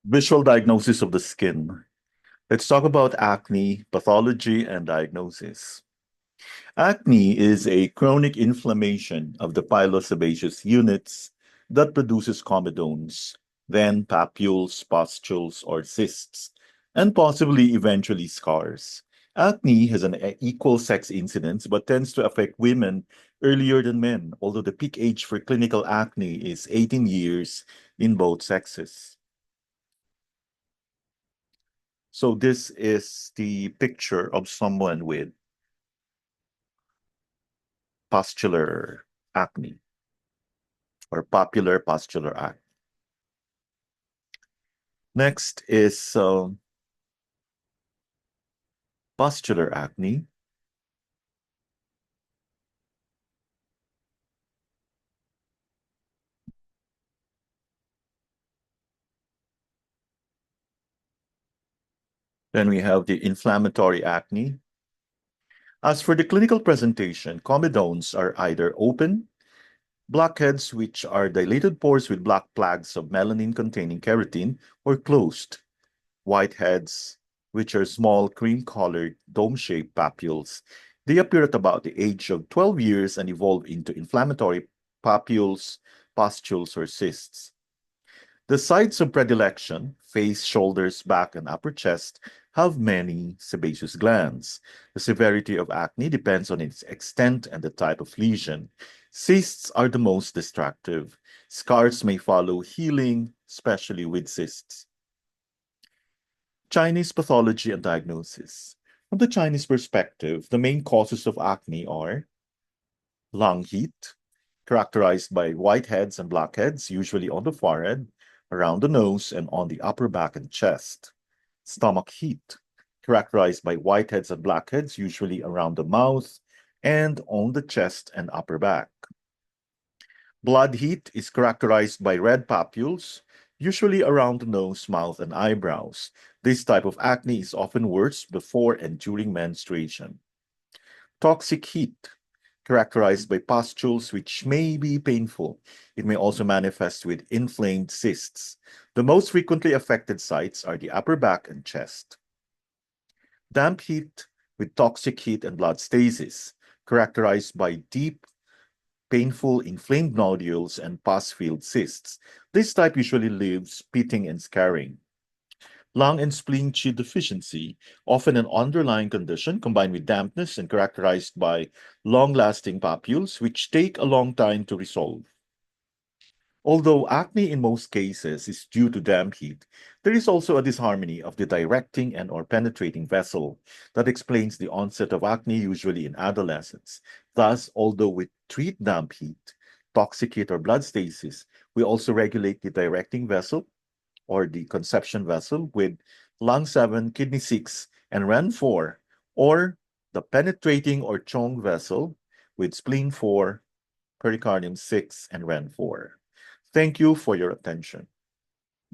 Visual diagnosis of the skin. Let's talk about acne, pathology, and diagnosis. Acne is a chronic inflammation of the pilosebaceous units that produces comedones, then papules, pustules, or cysts, and possibly eventually scars. Acne has an equal sex incidence but tends to affect women earlier than men, although the peak age for clinical acne is 18 years in both sexes. So this is the picture of someone with pustular acne or popular pustular acne. Next is pustular acne. Then we have the inflammatory acne. As for the clinical presentation, comedones are either open, blackheads, which are dilated pores with black plaques of melanin-containing keratin, or closed, whiteheads, which are small cream-colored dome-shaped papules. They appear at about the age of 12 years and evolve into inflammatory papules, pustules, or cysts. The sites of predilection, face, shoulders, back, and upper chest, have many sebaceous glands. The severity of acne depends on its extent and the type of lesion. Cysts are the most destructive. Scars may follow healing, especially with cysts. Chinese pathology and diagnosis. From the Chinese perspective, the main causes of acne are lung heat, characterized by whiteheads and blackheads, usually on the forehead, around the nose, and on the upper back and chest. Stomach heat, characterized by whiteheads and blackheads, usually around the mouth and on the chest and upper back. Blood heat is characterized by red papules, usually around the nose, mouth, and eyebrows. This type of acne is often worse before and during menstruation. Toxic heat, characterized by pustules which may be painful. It may also manifest with inflamed cysts. The most frequently affected sites are the upper back and chest. Damp heat with toxic heat and blood stasis, characterized by deep, painful, inflamed nodules and pus-filled cysts. This type usually leaves pitting and scarring. Lung and spleen qi deficiency, often an underlying condition combined with dampness and characterized by long-lasting papules, which take a long time to resolve. Although acne in most cases is due to damp heat, there is also a disharmony of the directing and or penetrating vessel that explains the onset of acne usually in adolescence. Thus, although we treat damp heat, toxic heat or blood stasis, we also regulate the directing vessel or the conception vessel with lung 7, kidney 6, and ren 4, or the penetrating or chong vessel with spleen 4, pericardium 6, and ren 4. Thank you for your attention.